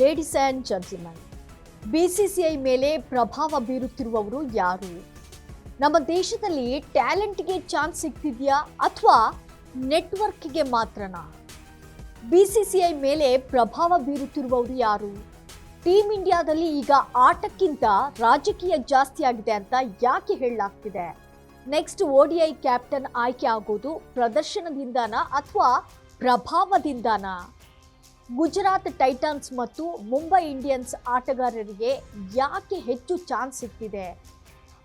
Ladies and gentleman, BCCI ಮೇಲೆ ಪ್ರಭಾವ ಬೀರುತ್ತಿರುವವರು ಯಾರು? ನಮ್ಮ ದೇಶದಲ್ಲಿ ಟ್ಯಾಲೆಂಟ್ಗೆ ಚಾನ್ಸ್ ಸಿಗ್ತಿದೆಯಾ ಅಥವಾ ನೆಟ್ವರ್ಕ್ಗೆ ಮಾತ್ರನಾ? ಬಿಸಿಸಿಐ ಮೇಲೆ ಪ್ರಭಾವ ಬೀರುತ್ತಿರುವವರು ಯಾರು? ಟೀಮ್ ಇಂಡಿಯಾದಲ್ಲಿ ಈಗ ಆಟಕ್ಕಿಂತ ರಾಜಕೀಯ ಜಾಸ್ತಿ ಆಗಿದೆ ಅಂತ ಯಾಕೆ ಹೇಳಲಾಗ್ತಿದೆ? ನೆಕ್ಸ್ಟ್ ODI ಕ್ಯಾಪ್ಟನ್ ಆಯ್ಕೆ ಆಗೋದು ಪ್ರದರ್ಶನದಿಂದಾನಾ ಅಥವಾ ಪ್ರಭಾವದಿಂದಾನಾ? ಗುಜರಾತ್ ಟೈಟನ್ಸ್ ಮತ್ತು ಮುಂಬೈ ಇಂಡಿಯನ್ಸ್ ಆಟಗಾರರಿಗೆ ಯಾಕೆ ಹೆಚ್ಚು ಚಾನ್ಸ್ ಸಿಗ್ತಿದೆ?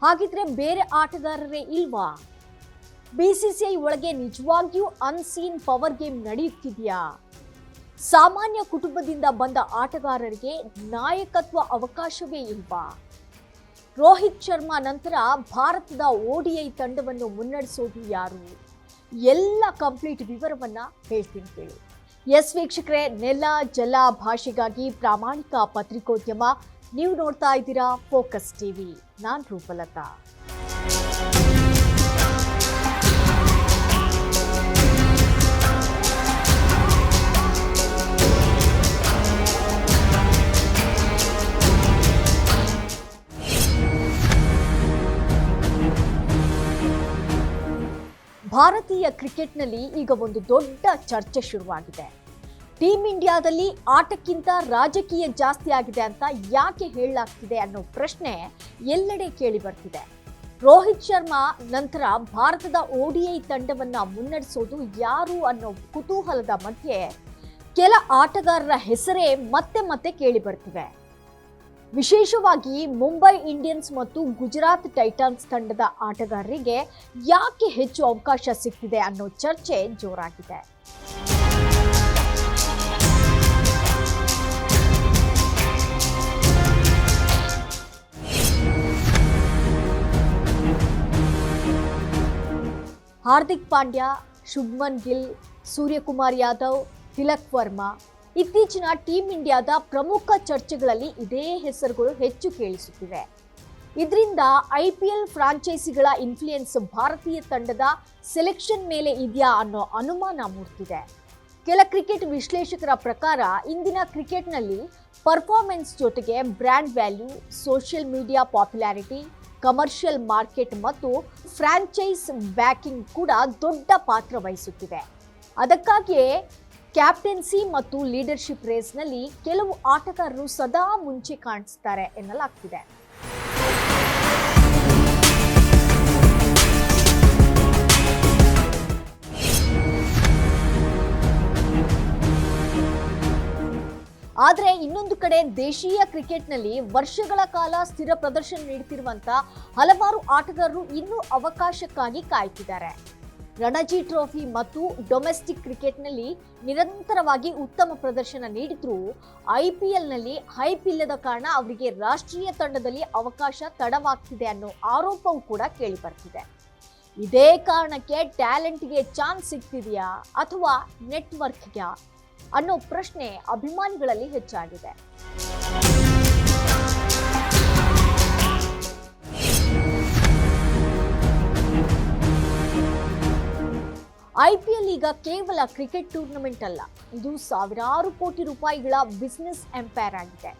ಹಾಗಿದ್ರೆ ಬೇರೆ ಆಟಗಾರರೇ ಇಲ್ವಾ? ಬಿಸಿಸಿಐ ಒಳಗೆ ನಿಜವಾಗಿಯೂ ಅನ್ಸೀನ್ ಪವರ್ ಗೇಮ್ ನಡೆಯುತ್ತಿದೆಯಾ? ಸಾಮಾನ್ಯ ಕುಟುಂಬದಿಂದ ಬಂದ ಆಟಗಾರರಿಗೆ ನಾಯಕತ್ವ ಅವಕಾಶವೇ ಇಲ್ವಾ? ರೋಹಿತ್ ಶರ್ಮಾ ನಂತರ ಭಾರತದ ODI ತಂಡವನ್ನು ಮುನ್ನಡೆಸೋದು ಯಾರು? ಎಲ್ಲ ಕಂಪ್ಲೀಟ್ ವಿವರವನ್ನ ಹೇಳ್ತೀನಿ ಕೇಳಿ. ಎಸ್ ವೀಕ್ಷಕರೇ, ನೆಲ ಜಲ ಭಾಷೆಗಾಗಿ ಪ್ರಾಮಾಣಿಕ ಪತ್ರಿಕೋದ್ಯಮ. ನೀವು ನೋಡ್ತಾ ಇದ್ದೀರಾ ಫೋಕಸ್ ಟಿವಿ. ನಾನು ರೂಪಲತಾ. ಭಾರತೀಯ ಕ್ರಿಕೆಟ್ನಲ್ಲಿ ಈಗ ಒಂದು ದೊಡ್ಡ ಚರ್ಚೆ ಶುರುವಾಗಿದೆ. ಟೀಮ್ ಇಂಡಿಯಾದಲ್ಲಿ ಆಟಕ್ಕಿಂತ ರಾಜಕೀಯ ಜಾಸ್ತಿ ಆಗಿದೆ ಅಂತ ಯಾಕೆ ಹೇಳಲಾಗ್ತಿದೆ ಅನ್ನೋ ಪ್ರಶ್ನೆ ಎಲ್ಲೆಡೆ ಕೇಳಿ ಬರ್ತಿದೆ. ರೋಹಿತ್ ಶರ್ಮಾ ನಂತರ ಭಾರತದ ODI ತಂಡವನ್ನ ಮುನ್ನಡೆಸೋದು ಯಾರು ಅನ್ನೋ ಕುತೂಹಲದ ಮಧ್ಯೆ ಕೆಲ ಆಟಗಾರರ ಹೆಸರೇ ಮತ್ತೆ ಮತ್ತೆ ಕೇಳಿ ಬರ್ತಿವೆ. ವಿಶೇಷವಾಗಿ ಮುಂಬೈ ಇಂಡಿಯನ್ಸ್ ಮತ್ತು ಗುಜರಾತ್ ಟೈಟನ್ಸ್ ತಂಡದ ಆಟಗಾರರಿಗೆ ಯಾಕೆ ಹೆಚ್ಚು ಅವಕಾಶ ಸಿಗ್ತಿದೆ ಅನ್ನೋ ಚರ್ಚೆ ಜೋರಾಗಿದೆ. ಹಾರ್ದಿಕ್ ಪಾಂಡ್ಯ, ಶುಭ್ಮನ್ ಗಿಲ್, ಸೂರ್ಯಕುಮಾರ್ ಯಾದವ್, ತಿಲಕ್ ವರ್ಮಾ ಇತ್ತೀಚಿನ ಟೀಮ್ ಇಂಡಿಯಾದ ಪ್ರಮುಖ ಚರ್ಚೆಗಳಲ್ಲಿ ಇದೇ ಹೆಸರುಗಳು ಹೆಚ್ಚು ಕೇಳಿಸುತ್ತಿವೆ. ಇದರಿಂದ IPL ಫ್ರಾಂಚೈಸಿಗಳ ಇನ್ಫ್ಲೂಯೆನ್ಸ್ ಭಾರತೀಯ ತಂಡದ ಸೆಲೆಕ್ಷನ್ ಮೇಲೆ ಇದೆಯಾ ಅನ್ನೋ ಅನುಮಾನ ಮೂಡ್ತಿದೆ. ಕೆಲ ಕ್ರಿಕೆಟ್ ವಿಶ್ಲೇಷಕರ ಪ್ರಕಾರ ಇಂದಿನ ಕ್ರಿಕೆಟ್ನಲ್ಲಿ ಪರ್ಫಾರ್ಮೆನ್ಸ್ ಜೊತೆಗೆ brand value, social media popularity, commercial market ಮತ್ತು ಫ್ರಾಂಚೈಸ್ ಬ್ಯಾಕಿಂಗ್ ಕೂಡ ದೊಡ್ಡ ಪಾತ್ರ ವಹಿಸುತ್ತಿದೆ. ಅದಕ್ಕಾಗಿಯೇ ಕ್ಯಾಪ್ಟನ್ಸಿ ಮತ್ತು ಲೀಡರ್ಶಿಪ್ ರೇಸ್ನಲ್ಲಿ ಕೆಲವು ಆಟಗಾರರು ಸದಾ ಮುಂಚೆ ಕಾಣಿಸ್ತಾರೆ ಎನ್ನಲಾಗ್ತಿದೆ. ಆದರೆ ಇನ್ನೊಂದು ಕಡೆ ದೇಶೀಯ ಕ್ರಿಕೆಟ್ನಲ್ಲಿ ವರ್ಷಗಳ ಕಾಲ ಸ್ಥಿರ ಪ್ರದರ್ಶನ ನೀಡುತ್ತಿರುವಂತ ಹಲವಾರು ಆಟಗಾರರು ಇನ್ನೂ ಅವಕಾಶಕ್ಕಾಗಿ ಕಾಯ್ತಿದ್ದಾರೆ. ರಣಜಿ ಟ್ರೋಫಿ ಮತ್ತು ಡೊಮೆಸ್ಟಿಕ್ ಕ್ರಿಕೆಟ್ನಲ್ಲಿ ನಿರಂತರವಾಗಿ ಉತ್ತಮ ಪ್ರದರ್ಶನ ನೀಡಿದ್ರೂ IPLನಲ್ಲಿ ಹೈಪ್ ಇಲ್ಲದ ಕಾರಣ ಅವರಿಗೆ ರಾಷ್ಟ್ರೀಯ ತಂಡದಲ್ಲಿ ಅವಕಾಶ ತಡವಾಗ್ತಿದೆ ಅನ್ನೋ ಆರೋಪವೂ ಕೂಡ ಕೇಳಿ ಬರ್ತಿದೆ. ಇದೇ ಕಾರಣಕ್ಕೆ ಟ್ಯಾಲೆಂಟ್ಗೆ ಚಾನ್ಸ್ ಸಿಗ್ತಿದೆಯಾ ಅಥವಾ ನೆಟ್ವರ್ಕ್ಗೆ ಅನ್ನೋ ಪ್ರಶ್ನೆ ಅಭಿಮಾನಿಗಳಲ್ಲಿ ಹೆಚ್ಚಾಗಿದೆ. IPL ಈಗ ಕೇವಲ ಕ್ರಿಕೆಟ್ ಟೂರ್ನಮೆಂಟ್ ಅಲ್ಲ, ಇದು ಸಾವಿರಾರು ಕೋಟಿ ರೂಪಾಯಿಗಳ ಬಿಸಿನೆಸ್ ಎಂಪೈರ್ ಆಗಿದೆ.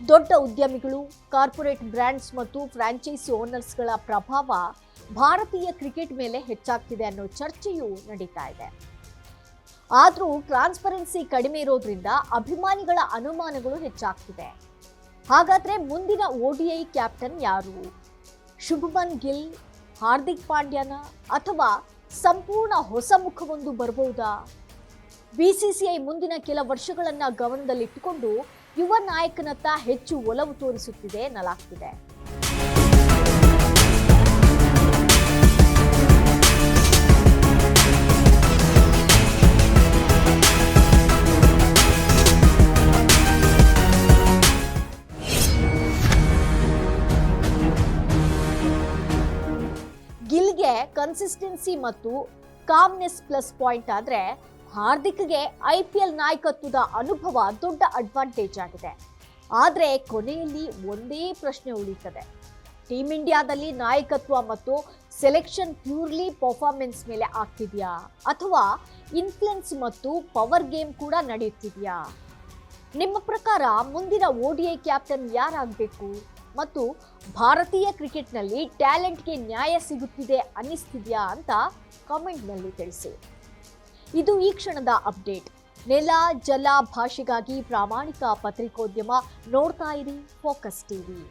ದೊಡ್ಡ ಉದ್ಯಮಿಗಳು, ಕಾರ್ಪೊರೇಟ್ ಬ್ರ್ಯಾಂಡ್ಸ್ ಮತ್ತು ಫ್ರಾಂಚೈಸಿ ಓನರ್ಸ್ಗಳ ಪ್ರಭಾವ ಭಾರತೀಯ ಕ್ರಿಕೆಟ್ ಮೇಲೆ ಹೆಚ್ಚಾಗ್ತಿದೆ ಅನ್ನೋ ಚರ್ಚೆಯೂ ನಡೀತಾ ಇದೆ. ಆದರೂ ಟ್ರಾನ್ಸ್ಪರೆನ್ಸಿ ಕಡಿಮೆ ಇರೋದ್ರಿಂದ ಅಭಿಮಾನಿಗಳ ಅನುಮಾನಗಳು ಹೆಚ್ಚಾಗ್ತಿದೆ. ಹಾಗಾದ್ರೆ ಮುಂದಿನ ODI ಕ್ಯಾಪ್ಟನ್ ಯಾರು? ಶುಭ್ಮನ್ ಗಿಲ್, ಹಾರ್ದಿಕ್ ಪಾಂಡ್ಯನ ಅಥವಾ ಸಂಪೂರ್ಣ ಹೊಸ ಮುಖವೊಂದು ಬರಬಹುದಾ? ಬಿಸಿಸಿಐ ಮುಂದಿನ ಕೆಲ ವರ್ಷಗಳನ್ನ ಗಮನದಲ್ಲಿಟ್ಟುಕೊಂಡು ಯುವ ನಾಯಕನತ್ತ ಹೆಚ್ಚು ಒಲವು ತೋರಿಸುತ್ತಿದೆ ಎನ್ನಲಾಗ್ತಿದೆ. ಗಿಲ್ಗೆ ಕನ್ಸಿಸ್ಟೆನ್ಸಿ ಮತ್ತು ಕಾಮ್ನೆಸ್ ಪ್ಲಸ್ ಪಾಯಿಂಟ್ ಆದ್ರೆ, ಹಾರ್ದಿಕ್ಗೆ IPL ನಾಯಕತ್ವದ ಅನುಭವ ದೊಡ್ಡ ಅಡ್ವಾಂಟೇಜ್ ಆಗಿದೆ. ಆದರೆ ಕೊನೆಯಲ್ಲಿ ಒಂದೇ ಪ್ರಶ್ನೆ ಉಳಿಯುತ್ತದೆ. ಟೀಮ್ ಇಂಡಿಯಾದಲ್ಲಿ ನಾಯಕತ್ವ ಮತ್ತು ಸೆಲೆಕ್ಷನ್ ಪ್ಯೂರ್ಲಿ ಪರ್ಫಾರ್ಮೆನ್ಸ್ ಮೇಲೆ ಆಗ್ತಿದೆಯಾ ಅಥವಾ ಇನ್ಫ್ಲುಯೆನ್ಸ್ ಮತ್ತು ಪವರ್ ಗೇಮ್ ಕೂಡ ನಡೆಯುತ್ತಿದೆಯಾ? ನಿಮ್ಮ ಪ್ರಕಾರ ಮುಂದಿನ ODI ಕ್ಯಾಪ್ಟನ್ ಯಾರಾಗಬೇಕು ಮತ್ತು ಭಾರತೀಯ ಕ್ರಿಕೆಟ್ನಲ್ಲಿ ಟ್ಯಾಲೆಂಟ್ಗೆ ನ್ಯಾಯ ಸಿಗುತ್ತಿದೆ ಅನ್ನಿಸ್ತಿದೆಯಾ ಅಂತ ಕಾಮೆಂಟ್ನಲ್ಲಿ ತಿಳಿಸಿ. ಇದು ಈ ಕ್ಷಣದ ಅಪ್ಡೇಟ್. ನೆಲ ಜಲ ಭಾಷೆಗಾಗಿ ಪ್ರಾಮಾಣಿಕ ಪತ್ರಿಕೋದ್ಯಮ. ನೋಡ್ತಾ ಇರಿ ಫೋಕಸ್ ಟಿವಿ.